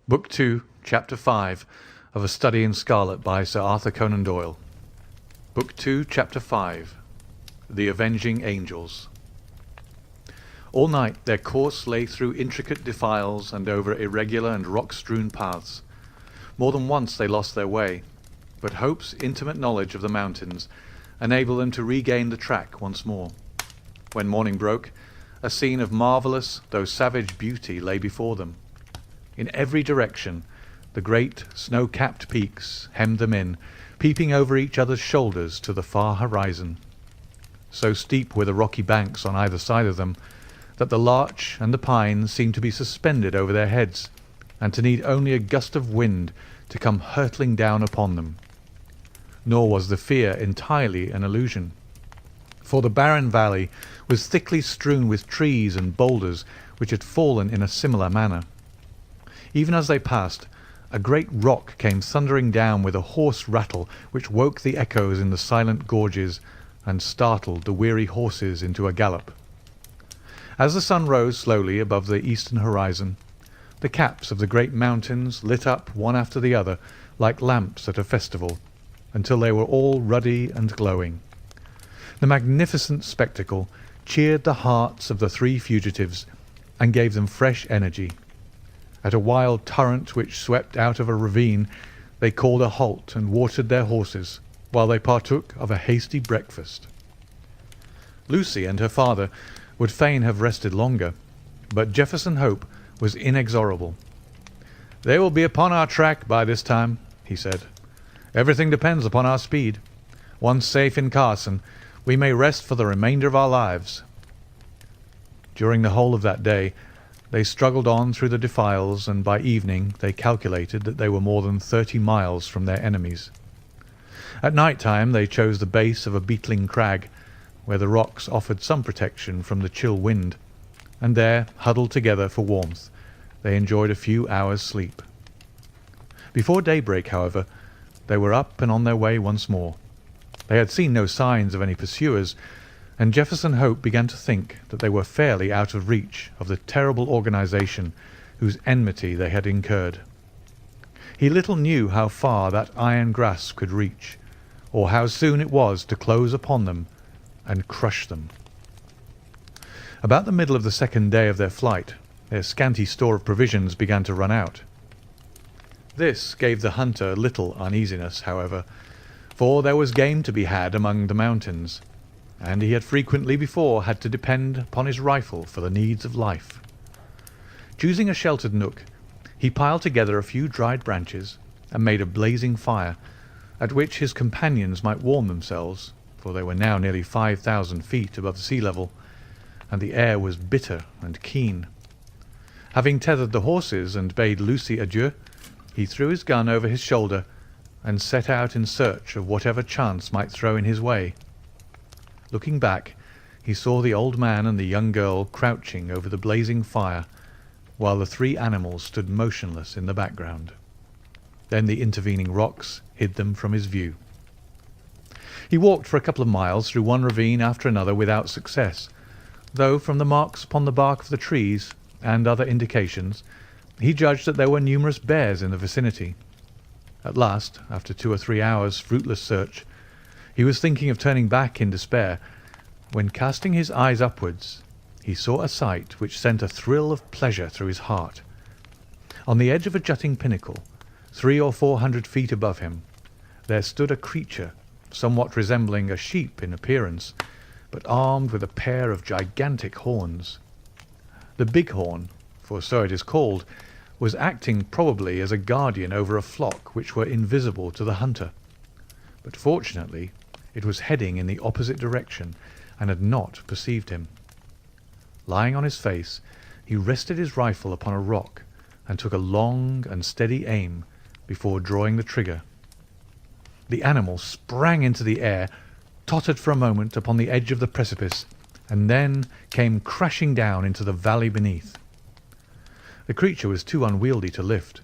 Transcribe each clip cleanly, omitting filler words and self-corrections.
Book 2, Chapter 5 of A Study in Scarlet by Sir Arthur Conan Doyle. Book 2, Chapter 5 The Avenging Angels. All night their course lay through intricate defiles and over irregular and rock-strewn paths. More than once they lost their way, but Hope's intimate knowledge of the mountains enabled them to regain the track once more. When morning broke, a scene of marvellous though savage beauty lay before them. In every direction the great snow-capped peaks hemmed them in, peeping over each other's shoulders to the far horizon. So steep were the rocky banks on either side of them that the larch and the pine seemed to be suspended over their heads, and to need only a gust of wind to come hurtling down upon them. Nor was the fear entirely an illusion, for the barren valley was thickly strewn with trees and boulders which had fallen in a similar manner. Even as they passed, a great rock came thundering down with a hoarse rattle which woke the echoes in the silent gorges and startled the weary horses into a gallop. As the sun rose slowly above the eastern horizon, the caps of the great mountains lit up one after the other like lamps at a festival, until they were all ruddy and glowing. The magnificent spectacle cheered the hearts of the three fugitives and gave them fresh energy. At a wild torrent which swept out of a ravine, they called a halt and watered their horses, while they partook of a hasty breakfast. Lucy and her father would fain have rested longer, but Jefferson Hope was inexorable. "They will be upon our track by this time," he said. "Everything depends upon our speed. Once safe in Carson, we may rest for the remainder of our lives." During the whole of that day they struggled on through the defiles, and by evening they calculated that they were more than 30 miles from their enemies. At night time they chose the base of a beetling crag, where the rocks offered some protection from the chill wind, and there, huddled together for warmth, they enjoyed a few hours' sleep. Before daybreak, however, they were up and on their way once more. They had seen no signs of any pursuers, and Jefferson Hope began to think that they were fairly out of reach of the terrible organization whose enmity they had incurred. He little knew how far that iron grasp could reach, or how soon it was to close upon them and crush them. About the middle of the second day of their flight, their scanty store of provisions began to run out. This gave the hunter little uneasiness, however, for there was game to be had among the mountains, and he had frequently before had to depend upon his rifle for the needs of life. Choosing a sheltered nook, he piled together a few dried branches and made a blazing fire, at which his companions might warm themselves, for they were now nearly 5,000 feet above sea level, and the air was bitter and keen. Having tethered the horses and bade Lucy adieu, he threw his gun over his shoulder and set out in search of whatever chance might throw in his way. Looking back, he saw the old man and the young girl crouching over the blazing fire, while the three animals stood motionless in the background. Then the intervening rocks hid them from his view. He walked for a couple of miles through one ravine after another without success, though from the marks upon the bark of the trees and other indications, he judged that there were numerous bears in the vicinity. At last, after 2 or 3 hours' fruitless search, he was thinking of turning back in despair, when, casting his eyes upwards, he saw a sight which sent a thrill of pleasure through his heart. On the edge of a jutting pinnacle, 300 or 400 feet above him, there stood a creature somewhat resembling a sheep in appearance, but armed with a pair of gigantic horns. The bighorn, for so it is called, was acting probably as a guardian over a flock which were invisible to the hunter, but fortunately it was heading in the opposite direction and had not perceived him. Lying on his face, he rested his rifle upon a rock and took a long and steady aim before drawing the trigger. The animal sprang into the air, tottered for a moment upon the edge of the precipice, and then came crashing down into the valley beneath. The creature was too unwieldy to lift,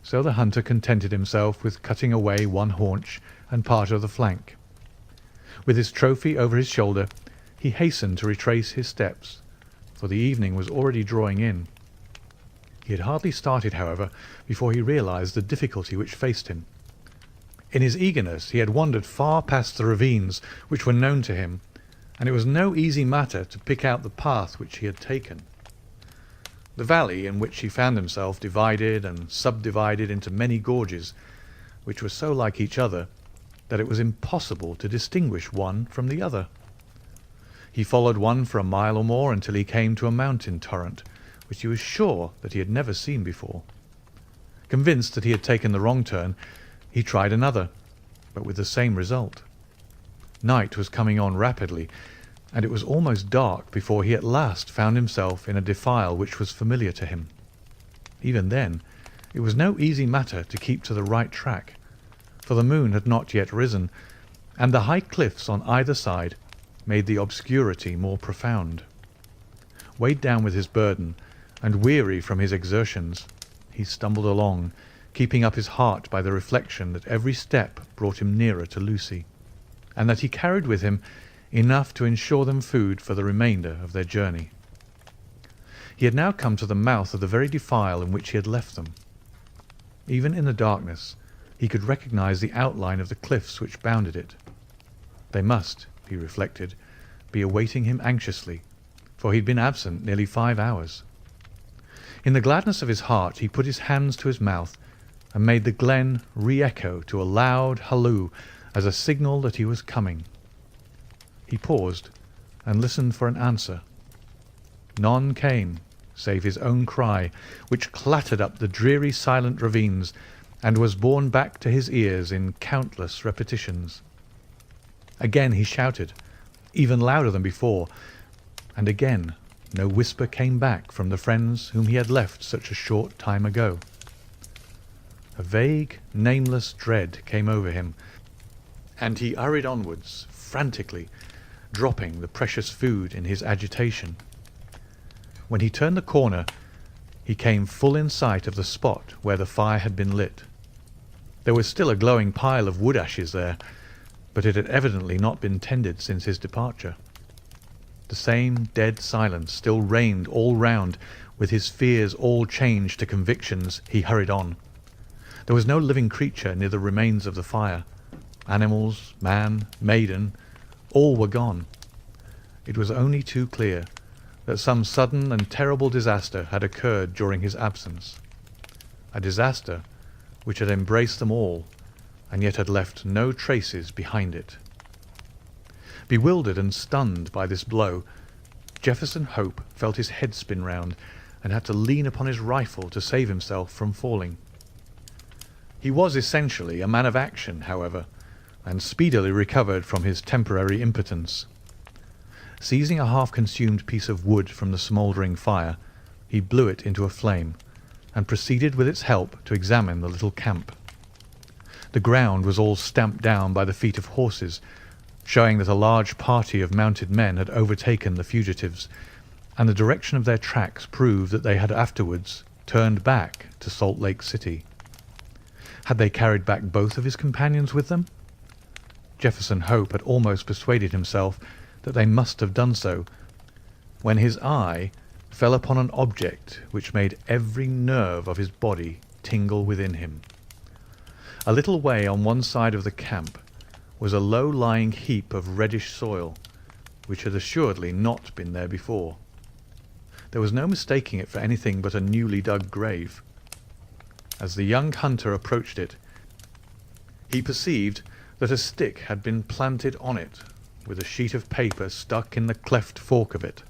so the hunter contented himself with cutting away one haunch and part of the flank. With his trophy over his shoulder, he hastened to retrace his steps, for the evening was already drawing in. He had hardly started, however, before he realized the difficulty which faced him. In his eagerness he had wandered far past the ravines which were known to him, and it was no easy matter to pick out the path which he had taken. The valley in which he found himself divided and subdivided into many gorges, which were so like each other that it was impossible to distinguish one from the other. He followed one for a mile or more until he came to a mountain torrent, which he was sure that he had never seen before. Convinced that he had taken the wrong turn, he tried another, but with the same result. Night was coming on rapidly, and it was almost dark before he at last found himself in a defile which was familiar to him. Even then, it was no easy matter to keep to the right track, for the moon had not yet risen, and the high cliffs on either side made the obscurity more profound. Weighed down with his burden, and weary from his exertions, he stumbled along, keeping up his heart by the reflection that every step brought him nearer to Lucy, and that he carried with him enough to ensure them food for the remainder of their journey. He had now come to the mouth of the very defile in which he had left them. Even in the darkness he could recognize the outline of the cliffs which bounded it. They must, he reflected, be awaiting him anxiously, for he had been absent nearly 5 hours. In the gladness of his heart he put his hands to his mouth and made the glen re-echo to a loud halloo as a signal that he was coming. He paused and listened for an answer. None came, save his own cry, which clattered up the dreary silent ravines and was borne back to his ears in countless repetitions. Again he shouted, even louder than before, and again no whisper came back from the friends whom he had left such a short time ago. A vague, nameless dread came over him, and he hurried onwards, frantically, dropping the precious food in his agitation. When he turned the corner, he came full in sight of the spot where the fire had been lit. There was still a glowing pile of wood ashes there, but it had evidently not been tended since his departure. The same dead silence still reigned all round. With his fears all changed to convictions, he hurried on. There was no living creature near the remains of the fire. Animals, man, maiden, all were gone. It was only too clear that some sudden and terrible disaster had occurred during his absence, a disaster which had embraced them all, and yet had left no traces behind it. Bewildered and stunned by this blow, Jefferson Hope felt his head spin round, and had to lean upon his rifle to save himself from falling. He was essentially a man of action, however, and speedily recovered from his temporary impotence. Seizing a half-consumed piece of wood from the smouldering fire, he blew it into a flame, and proceeded with its help to examine the little camp. The ground was all stamped down by the feet of horses, showing that a large party of mounted men had overtaken the fugitives, and the direction of their tracks proved that they had afterwards turned back to Salt Lake City. Had they carried back both of his companions with them? Jefferson Hope had almost persuaded himself that they must have done so, when his eye fell upon an object which made every nerve of his body tingle within him. A little way on one side of the camp was a low-lying heap of reddish soil, which had assuredly not been there before. There was no mistaking it for anything but a newly dug grave. As the young hunter approached it, he perceived that a stick had been planted on it, with a sheet of paper stuck in the cleft fork of it.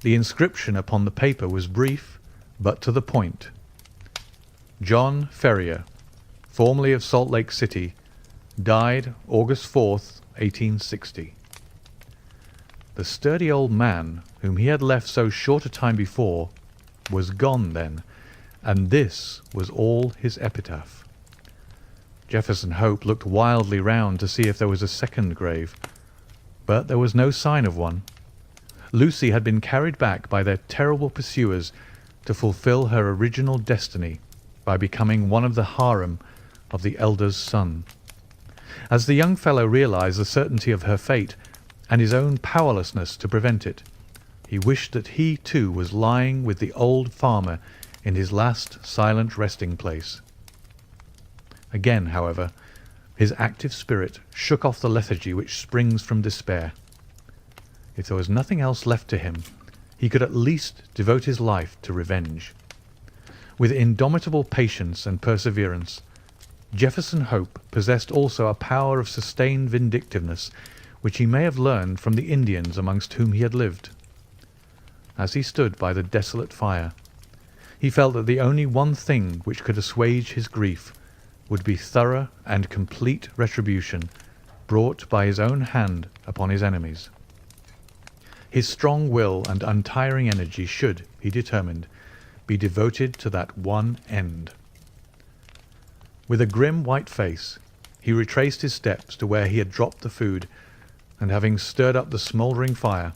The inscription upon the paper was brief, but to the point. John Ferrier, formerly of Salt Lake City, died August 4th, 1860. The sturdy old man whom he had left so short a time before was gone then, and this was all his epitaph. Jefferson Hope looked wildly round to see if there was a second grave, but there was no sign of one. Lucy had been carried back by their terrible pursuers to fulfil her original destiny by becoming one of the harem of the elder's son. As the young fellow realized the certainty of her fate and his own powerlessness to prevent it, he wished that he too was lying with the old farmer in his last silent resting place. Again, however, his active spirit shook off the lethargy which springs from despair. If there was nothing else left to him, he could at least devote his life to revenge. With indomitable patience and perseverance, Jefferson Hope possessed also a power of sustained vindictiveness which he may have learned from the Indians amongst whom he had lived. As he stood by the desolate fire, he felt that the only one thing which could assuage his grief would be thorough and complete retribution brought by his own hand upon his enemies. His strong will and untiring energy should, he determined, be devoted to that one end. With a grim white face, he retraced his steps to where he had dropped the food, and having stirred up the smouldering fire,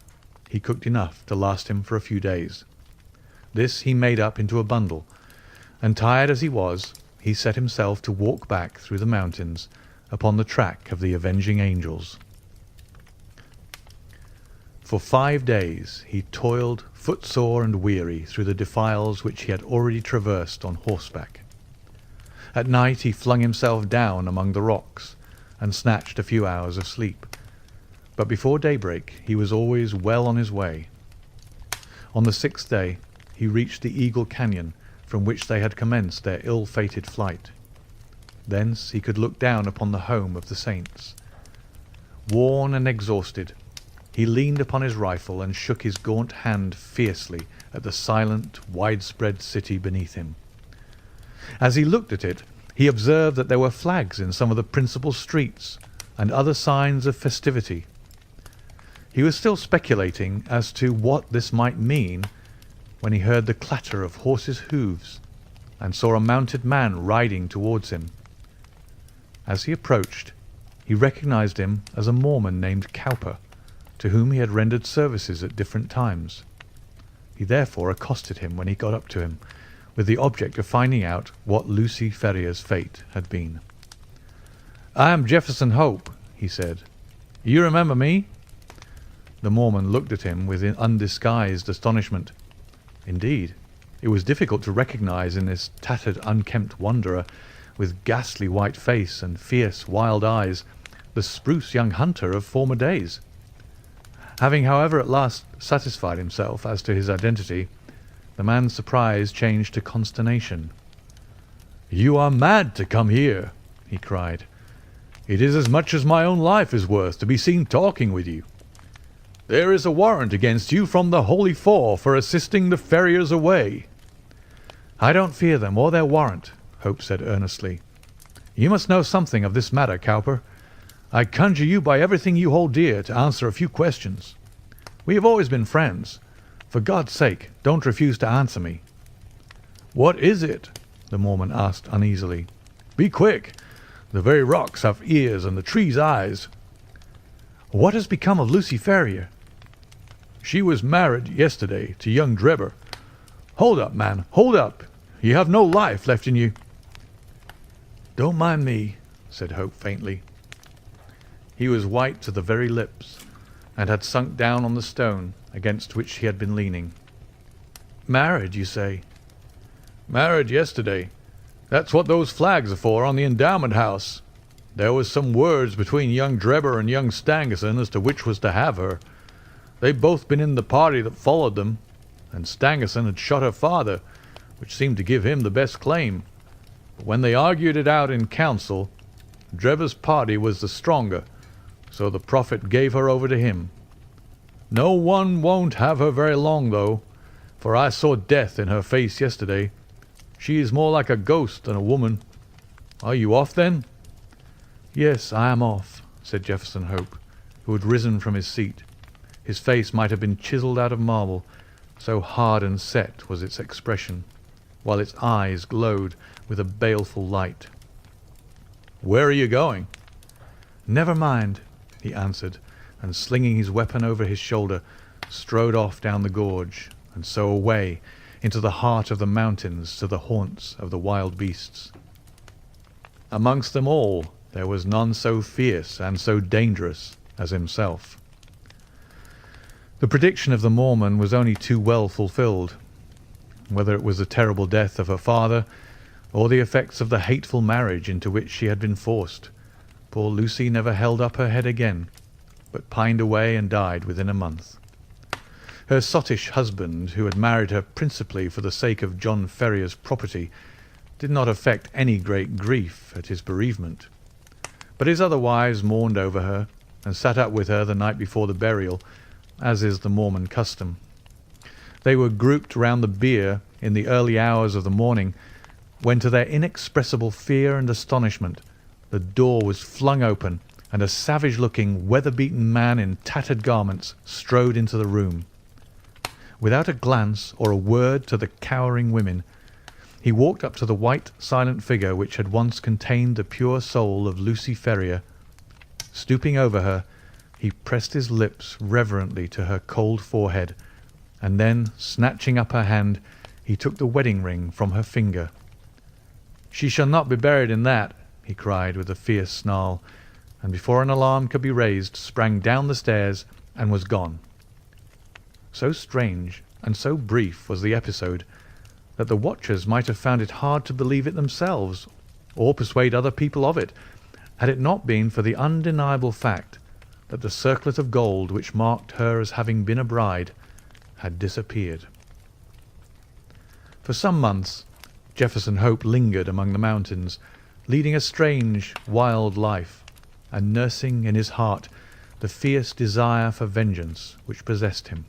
he cooked enough to last him for a few days. This he made up into a bundle, and tired as he was, he set himself to walk back through the mountains upon the track of the Avenging Angels. For 5 days he toiled footsore and weary through the defiles which he had already traversed on horseback. At night he flung himself down among the rocks and snatched a few hours of sleep, but before daybreak he was always well on his way. On the 6th day he reached the Eagle Canyon, from which they had commenced their ill-fated flight. Thence he could look down upon the home of the saints. Worn and exhausted, he leaned upon his rifle and shook his gaunt hand fiercely at the silent, widespread city beneath him. As he looked at it, he observed that there were flags in some of the principal streets, and other signs of festivity. He was still speculating as to what this might mean when he heard the clatter of horses' hoofs and saw a mounted man riding towards him. As he approached, he recognized him as a Mormon named Cowper, to whom he had rendered services at different times. He therefore accosted him when he got up to him, with the object of finding out what Lucy Ferrier's fate had been. "I am Jefferson Hope," he said. "You remember me?" The Mormon looked at him with undisguised astonishment. Indeed, it was difficult to recognize in this tattered, unkempt wanderer, with ghastly white face and fierce, wild eyes, the spruce young hunter of former days. Having, however, at last satisfied himself as to his identity, the man's surprise changed to consternation. "You are mad to come here," he cried. "It is as much as my own life is worth to be seen talking with you. There is a warrant against you from the Holy Four for assisting the Ferriers away." "I don't fear them or their warrant," Hope said earnestly. "You must know something of this matter, Cowper. I conjure you by everything you hold dear to answer a few questions. We have always been friends. For God's sake, don't refuse to answer me." "What is it?" the Mormon asked uneasily. "Be quick. The very rocks have ears and the trees eyes." "What has become of Lucy Ferrier?" "She was married yesterday to young Drebber. Hold up, man, hold up. You have no life left in you." "Don't mind me," said Hope faintly. He was white to the very lips, and had sunk down on the stone against which he had been leaning. "Married, you say?" "Married yesterday. That's what those flags are for on the endowment house. There was some words between young Drebber and young Stangerson as to which was to have her. They'd both been in the party that followed them, and Stangerson had shot her father, which seemed to give him the best claim. But when they argued it out in council, Drebber's party was the stronger, so the prophet gave her over to him. No one won't have her very long, though, for I saw death in her face yesterday. She is more like a ghost than a woman. Are you off, then?" "Yes, I am off," said Jefferson Hope, who had risen from his seat. His face might have been chiselled out of marble, so hard and set was its expression, while its eyes glowed with a baleful light. "Where are you going?" "Never mind," he answered, and slinging his weapon over his shoulder, strode off down the gorge, and so away into the heart of the mountains to the haunts of the wild beasts. Amongst them all there was none so fierce and so dangerous as himself. The prediction of the Mormon was only too well fulfilled. whether it was the terrible death of her father or the effects of the hateful marriage into which she had been forced, poor Lucy never held up her head again, but pined away and died within a month. Her sottish husband, who had married her principally for the sake of John Ferrier's property, did not affect any great grief at his bereavement, but his other wives mourned over her and sat up with her the night before the burial, as is the Mormon custom. They were grouped round the bier in the early hours of the morning, when, to their inexpressible fear and astonishment, the door was flung open, and a savage-looking, weather-beaten man in tattered garments strode into the room. Without a glance or a word to the cowering women, he walked up to the white, silent figure which had once contained the pure soul of Lucy Ferrier. Stooping over her, he pressed his lips reverently to her cold forehead, and then, snatching up her hand, he took the wedding ring from her finger. "She shall not be buried in that," he cried with a fierce snarl, and before an alarm could be raised, sprang down the stairs and was gone. So strange and so brief was the episode that the watchers might have found it hard to believe it themselves, or persuade other people of it, had it not been for the undeniable fact that the circlet of gold which marked her as having been a bride had disappeared. For some months Jefferson Hope lingered among the mountains, leading a strange, wild life, and nursing in his heart the fierce desire for vengeance which possessed him.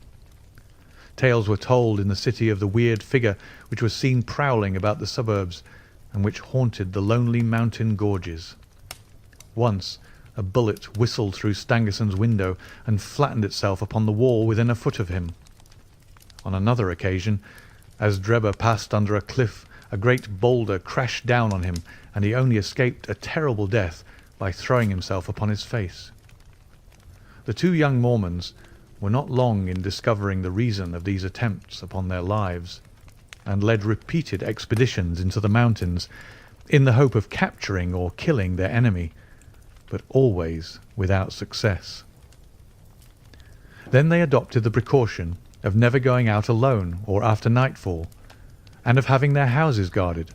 Tales were told in the city of the weird figure which was seen prowling about the suburbs, and which haunted the lonely mountain gorges. Once a bullet whistled through Stangerson's window and flattened itself upon the wall within a foot of him. On another occasion, as Drebber passed under a cliff, a great boulder crashed down on him, and he only escaped a terrible death by throwing himself upon his face. The two young Mormons were not long in discovering the reason of these attempts upon their lives, and led repeated expeditions into the mountains in the hope of capturing or killing their enemy, but always without success. Then they adopted the precaution of never going out alone or after nightfall, and of having their houses guarded.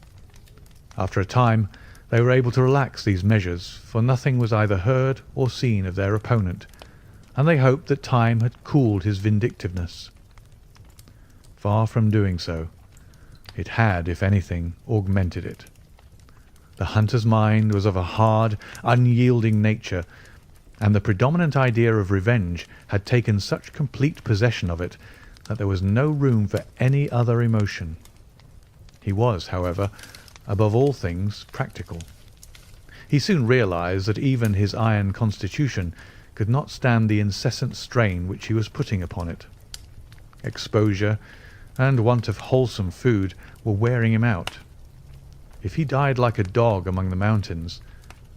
After a time they were able to relax these measures, for nothing was either heard or seen of their opponent, and they hoped that time had cooled his vindictiveness. Far from doing so, it had, if anything, augmented it. The hunter's mind was of a hard, unyielding nature, and the predominant idea of revenge had taken such complete possession of it that there was no room for any other emotion. He was, however, above all things practical. He soon realized that even his iron constitution could not stand the incessant strain which he was putting upon it. Exposure and want of wholesome food were wearing him out. If he died like a dog among the mountains,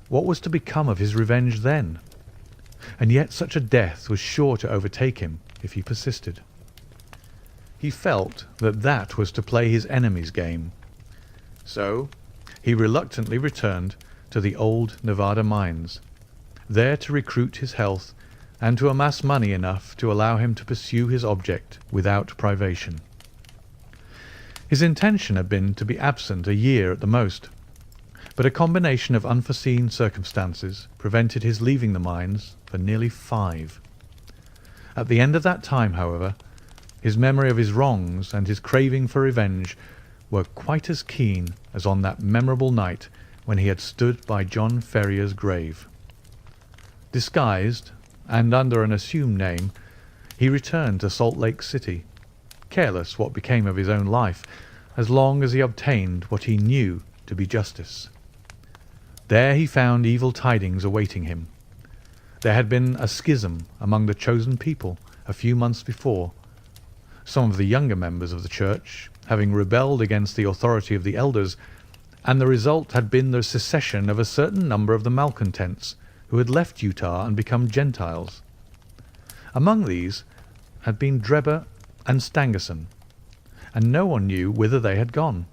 what was to become of his revenge then? And yet such a death was sure to overtake him if he persisted. He felt that that was to play his enemy's game. So he reluctantly returned to the old Nevada mines, there to recruit his health and to amass money enough to allow him to pursue his object without privation. His intention had been to be absent a year at the most, but a combination of unforeseen circumstances prevented his leaving the mines for nearly 5. At the end of that time, however, his memory of his wrongs and his craving for revenge were quite as keen as on that memorable night when he had stood by John Ferrier's grave. Disguised, and under an assumed name, he returned to Salt Lake City, careless what became of his own life, as long as he obtained what he knew to be justice. There he found evil tidings awaiting him. There had been a schism among the chosen people a few months before, some of the younger members of the church having rebelled against the authority of the elders, and the result had been the secession of a certain number of the malcontents who had left Utah and become Gentiles. Among these had been Drebber and Stangerson, and no one knew whither they had gone.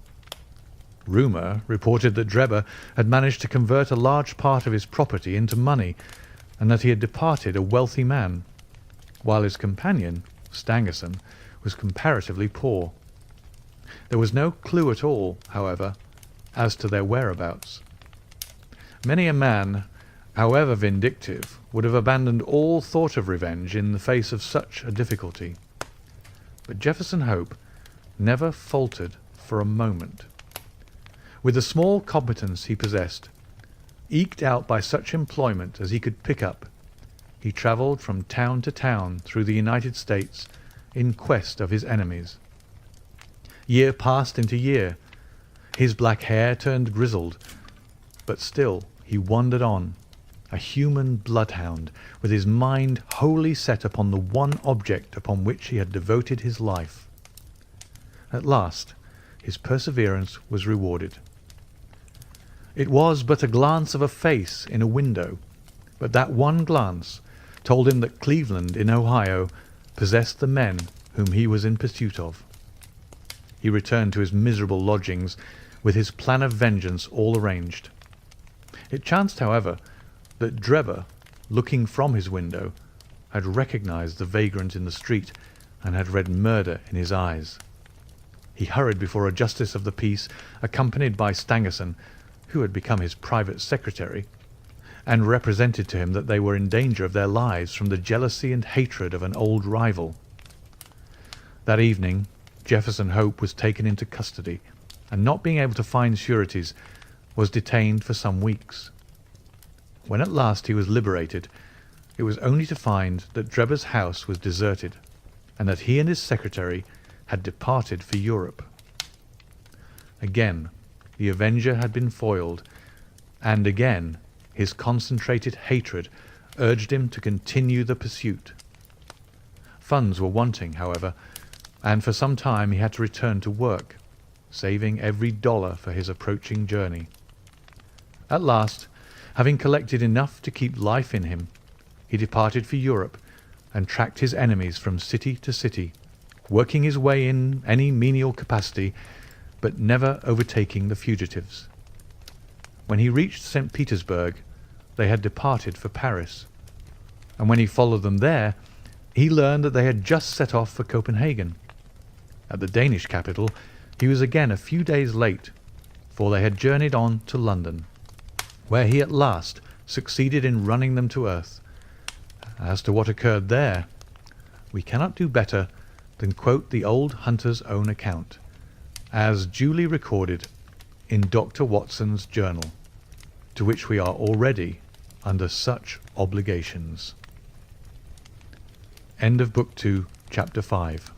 Rumour reported that Drebber had managed to convert a large part of his property into money, and that he had departed a wealthy man, while his companion, Stangerson, was comparatively poor. There was no clue at all, however, as to their whereabouts. Many a man, however vindictive, would have abandoned all thought of revenge in the face of such a difficulty. But Jefferson Hope never faltered for a moment. With the small competence he possessed, eked out by such employment as he could pick up, he travelled from town to town through the United States in quest of his enemies. Year passed into year. His black hair turned grizzled, but still he wandered on, a human bloodhound, with his mind wholly set upon the one object upon which he had devoted his life. At last his perseverance was rewarded. It was but a glance of a face in a window, but that one glance told him that Cleveland in Ohio possessed the men whom he was in pursuit of. He returned to his miserable lodgings with his plan of vengeance all arranged. It chanced, however, that Drebber, looking from his window, had recognized the vagrant in the street and had read murder in his eyes. He hurried before a justice of the peace, accompanied by Stangerson, who had become his private secretary, and represented to him that they were in danger of their lives from the jealousy and hatred of an old rival. That evening Jefferson Hope was taken into custody, and not being able to find sureties, was detained for some weeks. When at last he was liberated, it was only to find that Drebber's house was deserted, and that he and his secretary had departed for Europe. Again the Avenger had been foiled, and again his concentrated hatred urged him to continue the pursuit. Funds were wanting, however, and for some time he had to return to work, saving every dollar for his approaching journey. At last, having collected enough to keep life in him, he departed for Europe and tracked his enemies from city to city, working his way in any menial capacity, but never overtaking the fugitives. When he reached St. Petersburg, they had departed for Paris, and when he followed them there, he learned that they had just set off for Copenhagen. At the Danish capital, he was again a few days late, for they had journeyed on to London, where he at last succeeded in running them to earth. As to what occurred there, we cannot do better than quote the old hunter's own account, as duly recorded in Dr. Watson's journal, to which we are already under such obligations. End of Book 2, Chapter 5.